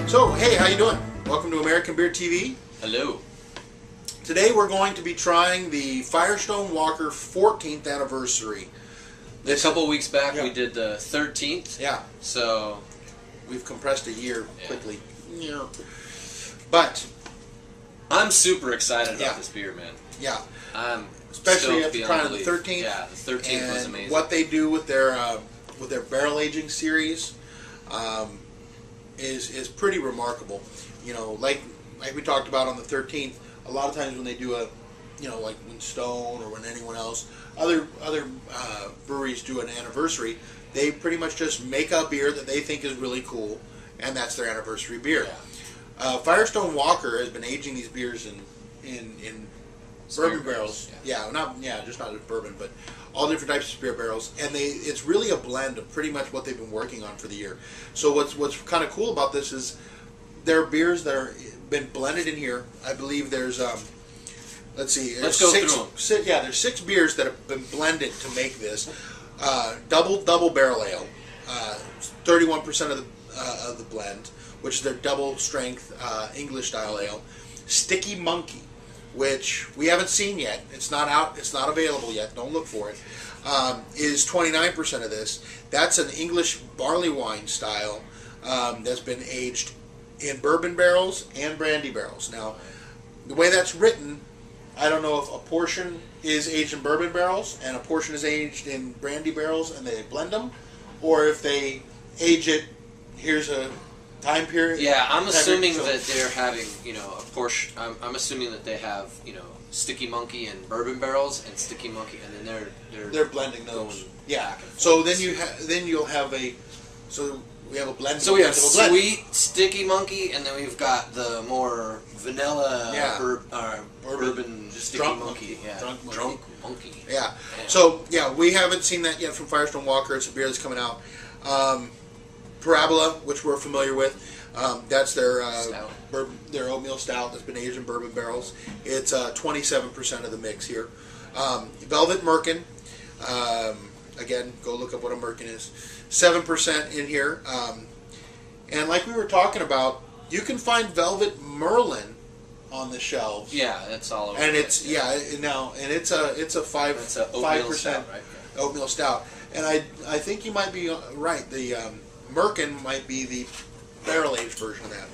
So, hey, how you doing? Welcome to American Beer TV. Hello. Today we're going to be trying the Firestone Walker 14th anniversary. A couple weeks back we did the 13th. Yeah. So we've compressed a year quickly. Yeah. But I'm super excited about this beer, man. Yeah. I'm especially after trying the 13th. Yeah, the 13th was amazing. What they do with their barrel aging series is pretty remarkable. You know, like we talked about on the 13th, a lot of times when they do a, you know, like when Stone or when anyone else, other breweries do an anniversary, they pretty much just make a beer that they think is really cool, and that's their anniversary beer. Yeah. Firestone Walker has been aging these beers in bourbon barrels. Yeah, just not in bourbon, but all different types of spirit barrels, and it's really a blend of pretty much what they've been working on for the year. So what's kind of cool about this is there are beers that are been blended in here. I believe there's let's see, let's go through them. There's 6 beers that have been blended to make this. Double barrel ale, 31% of the blend, which is their double strength English style ale. Sticky Monkey, which we haven't seen yet. It's not out. It's not available yet. Don't look for it. Is 29% of this. That's an English barley wine style that's been aged in bourbon barrels and brandy barrels. Now, the way that's written, I don't know if a portion is aged in bourbon barrels and a portion is aged in brandy barrels and they blend them, or if they age it, here's a time period. Yeah, I'm assuming that they're having, you know, a portion. I'm assuming that they have, you know, Sticky Monkey and bourbon barrels and Sticky Monkey, and then they're blending those. Yeah. So then you'll have a we have a blend. So we have sweet Sticky Monkey, and then we've got the more vanilla bourbon Sticky Monkey. Yeah. Drunk Monkey. Yeah. So we haven't seen that yet from Firestone Walker. It's a beer that's coming out. Parabola, which we're familiar with, that's their their oatmeal stout that's been aged in bourbon barrels. It's 27% of the mix here. Velvet Merkin, again, go look up what a Merkin is. 7% in here, and like we were talking about, you can find Velvet Merlin on the shelves. Yeah, it's all over. And it's it's a 5% oatmeal stout, and I think you might be right. The Merkin might be the barrel-aged version of that.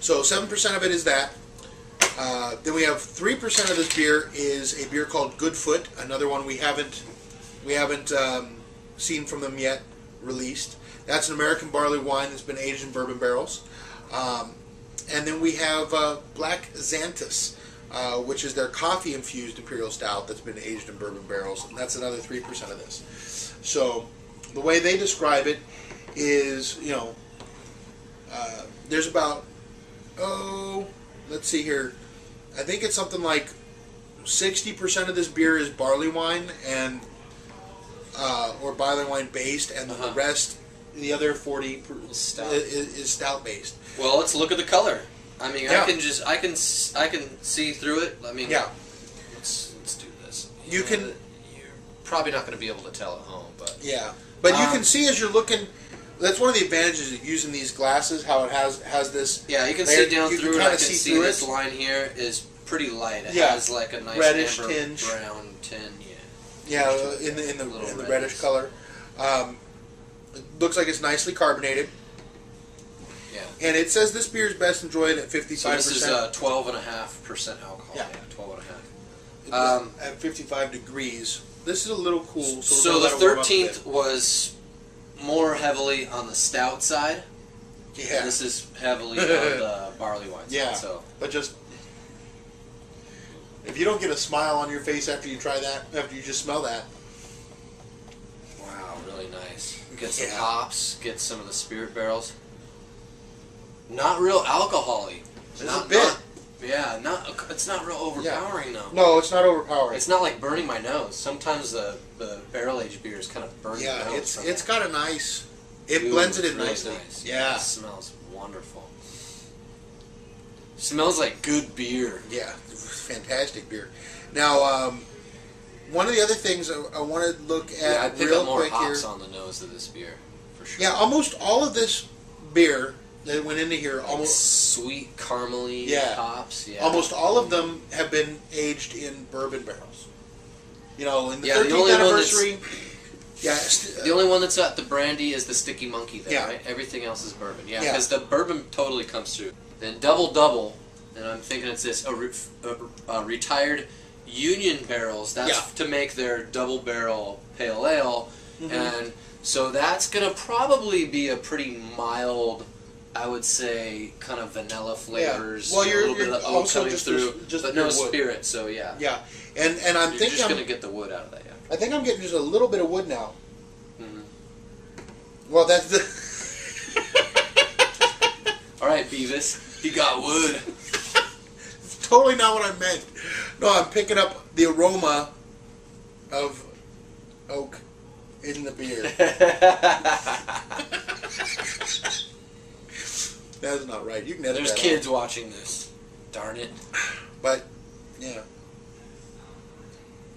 So 7% of it is that. Then we have 3% of this beer is a beer called Goodfoot, another one we haven't seen from them yet released. That's an American barley wine that's been aged in bourbon barrels. And then we have Black Xanthus, which is their coffee-infused Imperial stout that's been aged in bourbon barrels, and that's another 3% of this. So the way they describe it is, you know, there's about, let's see here, I think it's something like 60% of this beer is barley wine and or barley wine based, and the rest, the other 40 is stout based. Well, let's look at the color. I mean, I can see through it. I mean, let's do this. You're probably not going to be able to tell at home, but but you can see as you're looking. That's one of the advantages of using these glasses. How it has this. Yeah, you can see down through it. I can see this line here is pretty light. It has like a nice reddish amber tinge, brown tinge. Yeah, in the reddish color. It looks like it's nicely carbonated. Yeah. And it says this beer is best enjoyed at 55%. So this is 12.5% alcohol. Yeah, 12.5. At 55 degrees. This is a little cool. So the 13th was more heavily on the stout side. Yeah. And this is heavily on the barley wine side. Yeah. So. But just, if you don't get a smile on your face after you try that, after you just smell that. Wow, really nice. Get some hops, get some of the spirit barrels. Not real alcohol-y. Just a bit. It's not real overpowering though. No, it's not overpowering. It's not like burning my nose. Sometimes the barrel-aged beers kind of burn your nose. Yeah, it's got a nice. It blends it in really nicely. Nice. Yeah, it smells wonderful. Smells like good beer. Yeah, fantastic beer. Now, one of the other things I want to look at I pick real up more quick hops here. on the nose of this beer, for sure. Yeah, almost all of this beer that went into here. Like almost sweet caramely hops. Yeah. Almost all of them have been aged in bourbon barrels. In the 13th the only anniversary. The only one that's at the Brandy is the Sticky Monkey there, Yeah. right? Everything else is bourbon. Yeah, because the bourbon totally comes through. Then double, and I'm thinking it's this retired Union barrels. That's to make their double barrel pale ale, and so that's gonna probably be a pretty mild, I would say, kind of vanilla flavors. Well, a little bit of oak coming through, but no wood. spirit. So yeah. Yeah, and I'm You're thinking just gonna get the wood out of that. Yeah. I think I'm getting just a little bit of wood now. Well, that's the. All right, Beavis, he got wood. It's totally not what I meant. No, I'm picking up the aroma of oak in the beer. That's not right. You can edit There's that kids out. watching this. Darn it. But, yeah.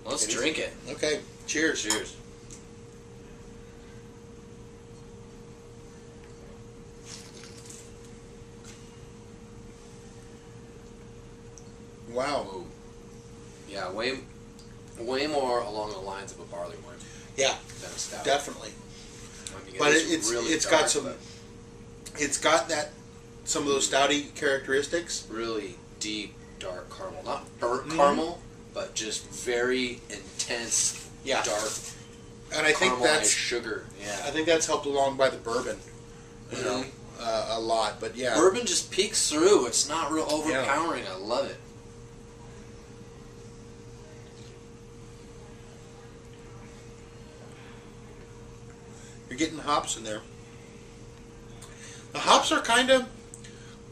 Let's drink it. Okay. Cheers. Cheers. Wow. Ooh. Yeah, way more along the lines of a barley wine. Yeah. Than a stout. Definitely. I mean, But it's really it's dark, got some. but It's got some of those stouty characteristics. really deep, dark caramel. Not burnt caramel, but just very intense, dark. And I think that's sugar. Yeah. I think that's helped along by the bourbon. You know, a lot. But yeah, bourbon just peeks through. It's not real overpowering. I love it. You're getting hops in there. The hops are kind of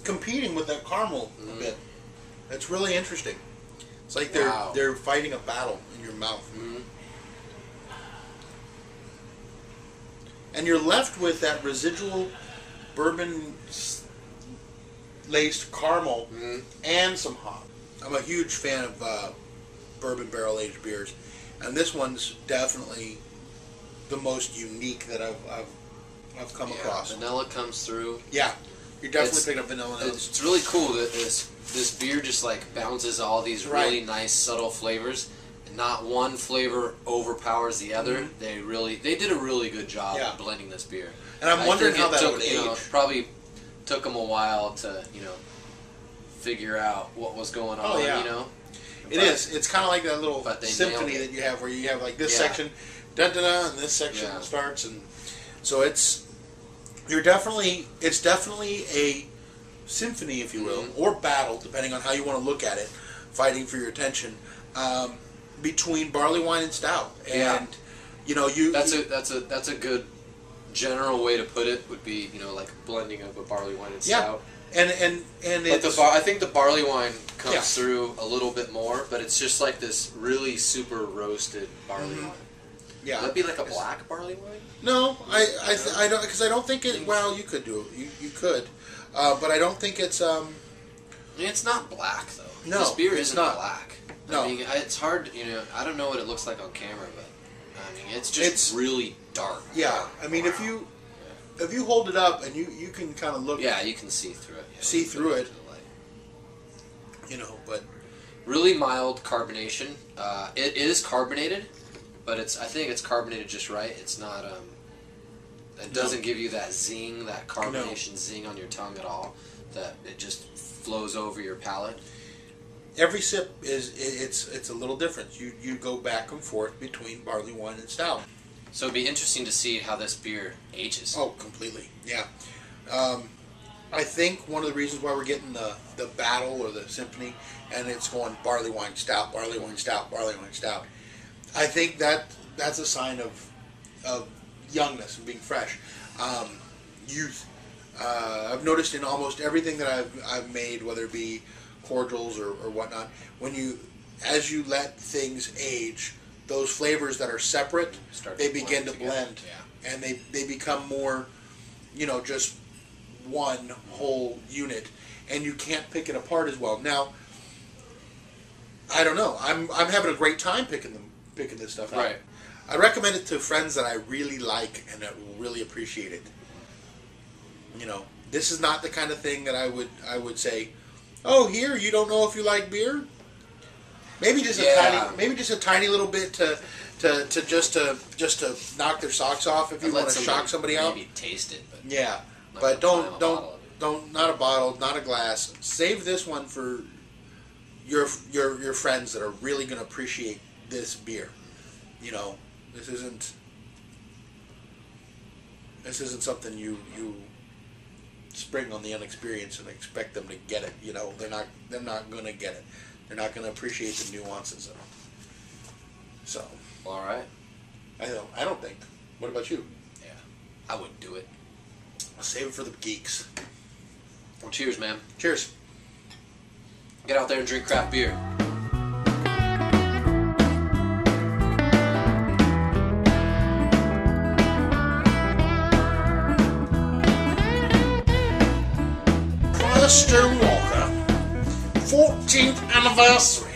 competing with that caramel a bit. It's really interesting. It's like they're fighting a battle in your mouth. And you're left with that residual bourbon laced caramel and some hop. I'm a huge fan of bourbon barrel aged beers, and this one's definitely the most unique that I've come across. Vanilla comes through. Yeah, you're definitely picking up vanilla notes. It's really cool that this beer just like bounces all these really nice subtle flavors. Not one flavor overpowers the other. They did a really good job of blending this beer. And I'm wondering how that would age. It probably took them a while to figure out what was going on. It is. It's kind of like that little symphony that you have, where you have like this section, da da da, and this section starts, and so it's definitely a symphony, if you will, or battle, depending on how you want to look at it, fighting for your attention. Between barley wine and stout, and that's a good general way to put it. Would be like blending of a barley wine and stout. And I think the barley wine comes through a little bit more, but it's just like this really super roasted barley wine. Yeah, would that be like a black barley wine? No, I don't, because I don't think it. Well, you could do it. You could, but I don't think it's. It's not black though. No, this beer isn't not black. No. I mean, it's hard, I don't know what it looks like on camera, but, I mean, it's just really dark. Yeah, I mean, if you hold it up and you can kind of look... Yeah, you can see through it. See through it. But... Really mild carbonation. It is carbonated, but I think it's carbonated just right. It's not, it doesn't give you that zing, that carbonation zing on your tongue at all. That it just flows over your palate. Every sip it's a little different. You go back and forth between barley wine and stout. So it'd be interesting to see how this beer ages. Oh, completely. Yeah. I think one of the reasons why we're getting the battle or the symphony, and it's going barley wine stout, barley wine stout, barley wine stout. I think that's a sign of youngness and being fresh, youth. I've noticed in almost everything that I've made, whether it be cordials or whatnot, as you let things age, those flavors that are separate, they begin to blend, and they become more, just one whole unit, and you can't pick it apart as well. Now, I don't know. I'm having a great time picking this stuff up. Right. I recommend it to friends that I really like and that will really appreciate it. This is not the kind of thing that I would say, oh, here, you don't know if you like beer? Maybe just a tiny little bit to knock their socks off if you want to shock somebody out. Maybe taste it, but but don't not a bottle, not a glass. Save this one for your friends that are really going to appreciate this beer. You know, this isn't something you spring on the unexperienced and expect them to get it. You know, they're not going to get it. They're not going to appreciate the nuances of it. So, all right. I don't think. What about you? Yeah, I wouldn't do it. I'll save it for the geeks. Well, cheers, man. Cheers. Get out there and drink craft beer. Firestone Walker, 14th anniversary.